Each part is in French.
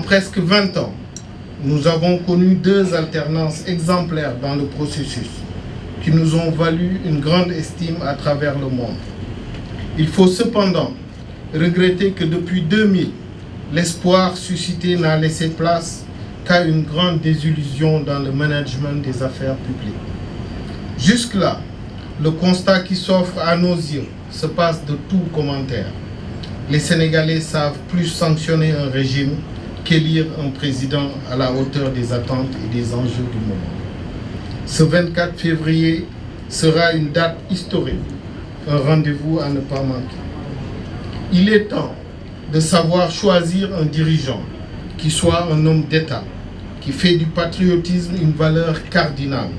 presque 20 ans, nous avons connu 2 alternances exemplaires dans le processus qui nous ont valu une grande estime à travers le monde. Il faut cependant regretter que depuis 2000, l'espoir suscité n'a laissé place qu'à une grande désillusion dans le management des affaires publiques. Jusque-là, le constat qui s'offre à nos yeux se passe de tout commentaire. Les Sénégalais savent plus sanctionner un régime qu'élire un président à la hauteur des attentes et des enjeux du moment. Ce 24 février sera une date historique, un rendez-vous à ne pas manquer. Il est temps de savoir choisir un dirigeant qui soit un homme d'État, qui fait du patriotisme une valeur cardinale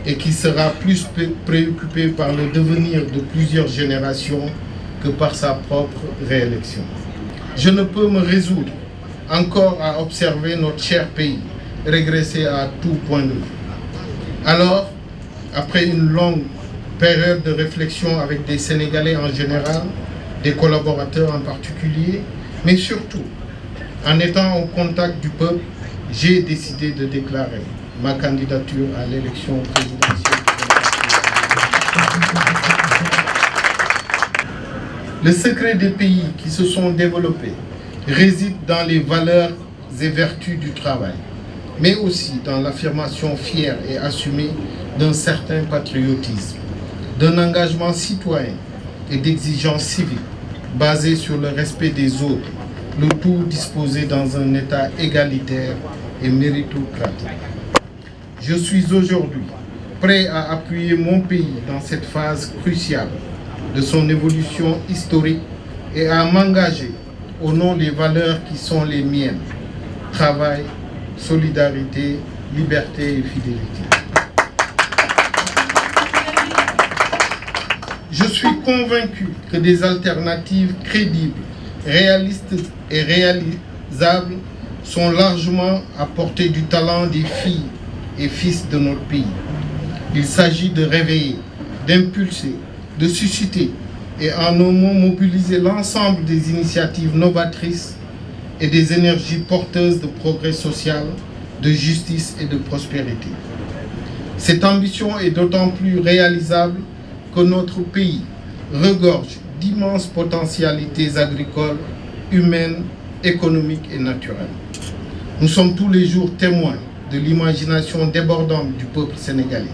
et qui sera plus préoccupé par le devenir de plusieurs générations que par sa propre réélection. Je ne peux me résoudre encore à observer notre cher pays régresser à tout point de vue. Alors, après une longue période de réflexion avec des Sénégalais en général, des collaborateurs en particulier, mais surtout, en étant au contact du peuple, j'ai décidé de déclarer ma candidature à l'élection présidentielle. Le secret des pays qui se sont développés réside dans les valeurs et vertus du travail, mais aussi dans l'affirmation fière et assumée d'un certain patriotisme, d'un engagement citoyen et d'exigences civiques basées sur le respect des autres, le tout disposé dans un État égalitaire et méritocratique. Je suis aujourd'hui prêt à appuyer mon pays dans cette phase cruciale de son évolution historique et à m'engager au nom des valeurs qui sont les miennes: travail, solidarité, liberté et fidélité. Je suis convaincu que des alternatives crédibles, réalistes et réalisables sont largement à portée du talent des filles et fils de notre pays. Il s'agit de réveiller, d'impulser, de susciter et en un mot mobiliser l'ensemble des initiatives novatrices et des énergies porteuses de progrès social, de justice et de prospérité. Cette ambition est d'autant plus réalisable que notre pays regorge d'immenses potentialités agricoles, humaines, économiques et naturelles. Nous sommes tous les jours témoins de l'imagination débordante du peuple sénégalais,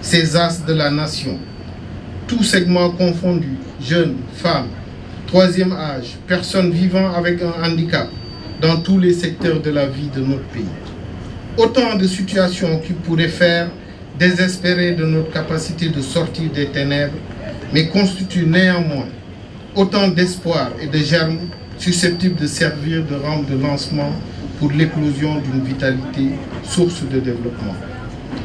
ces as de la nation, tous segments confondus, jeunes, femmes, troisième âge, personnes vivant avec un handicap, dans tous les secteurs de la vie de notre pays. Autant de situations qui pourraient faire désespérer de notre capacité de sortir des ténèbres, mais constituent néanmoins autant d'espoir et de germes susceptibles de servir de rampe de lancement pour l'éclosion d'une vitalité, source de développement.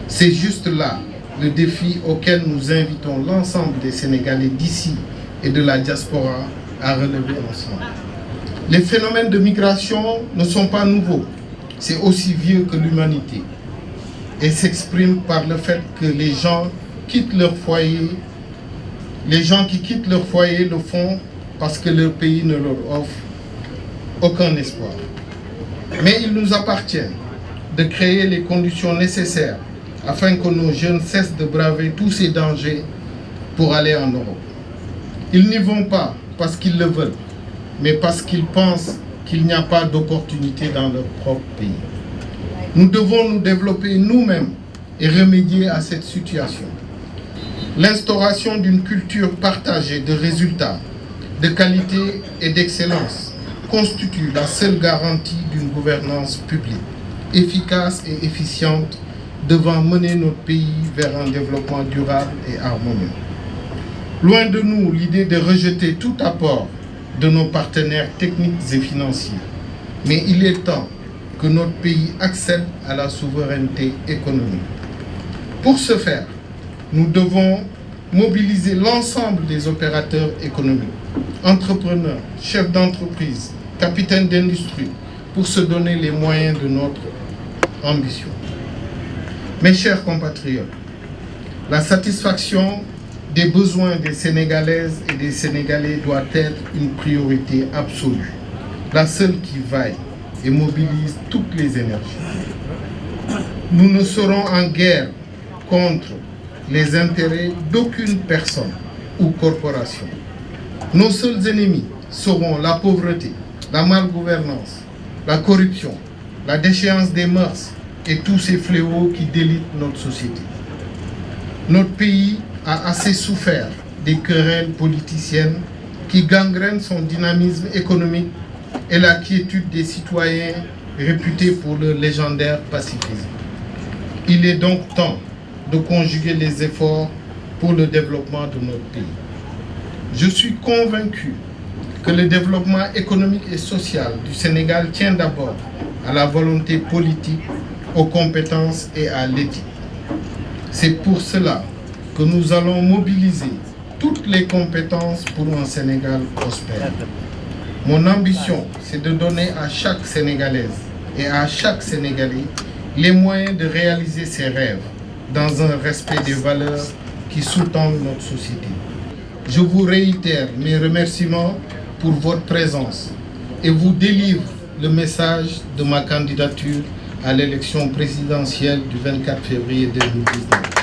C'est juste là le défi auquel nous invitons l'ensemble des Sénégalais d'ici et de la diaspora à relever ensemble. Les phénomènes de migration ne sont pas nouveaux, c'est aussi vieux que l'humanité et s'expriment par le fait que les gens quittent leur foyer. Les gens qui quittent leur foyer le font parce que leur pays ne leur offre aucun espoir. Mais il nous appartient de créer les conditions nécessaires afin que nos jeunes cessent de braver tous ces dangers pour aller en Europe. Ils n'y vont pas parce qu'ils le veulent, mais parce qu'ils pensent qu'il n'y a pas d'opportunité dans leur propre pays. Nous devons nous développer nous-mêmes et remédier à cette situation. L'instauration d'une culture partagée de résultats, de qualité et d'excellence constitue la seule garantie d'une gouvernance publique efficace et efficiente devant mener notre pays vers un développement durable et harmonieux. Loin de nous l'idée de rejeter tout apport de nos partenaires techniques et financiers, mais il est temps que notre pays accède à la souveraineté économique. Pour ce faire, nous devons mobiliser l'ensemble des opérateurs économiques, entrepreneurs, chefs d'entreprise, capitaines d'industrie, pour se donner les moyens de notre ambition. Mes chers compatriotes, la satisfaction des besoins des Sénégalaises et des Sénégalais doit être une priorité absolue, la seule qui vaille. et mobilise toutes les énergies. Nous ne serons en guerre contre les intérêts d'aucune personne ou corporation. Nos seuls ennemis seront la pauvreté, la malgouvernance, la corruption, la déchéance des mœurs et tous ces fléaux qui délitent notre société. Notre pays a assez souffert des querelles politiciennes qui gangrènent son dynamisme économique et la quiétude des citoyens réputés pour leur légendaire pacifisme. Il est donc temps de conjuguer les efforts pour le développement de notre pays. Je suis convaincu que le développement économique et social du Sénégal tient d'abord à la volonté politique, aux compétences et à l'éthique. C'est pour cela que nous allons mobiliser toutes les compétences pour un Sénégal prospère. Mon ambition, c'est de donner à chaque Sénégalaise et à chaque Sénégalais les moyens de réaliser ses rêves dans un respect des valeurs qui sous-tendent notre société. Je vous réitère mes remerciements pour votre présence et vous délivre le message de ma candidature à l'élection présidentielle du 24 février 2019.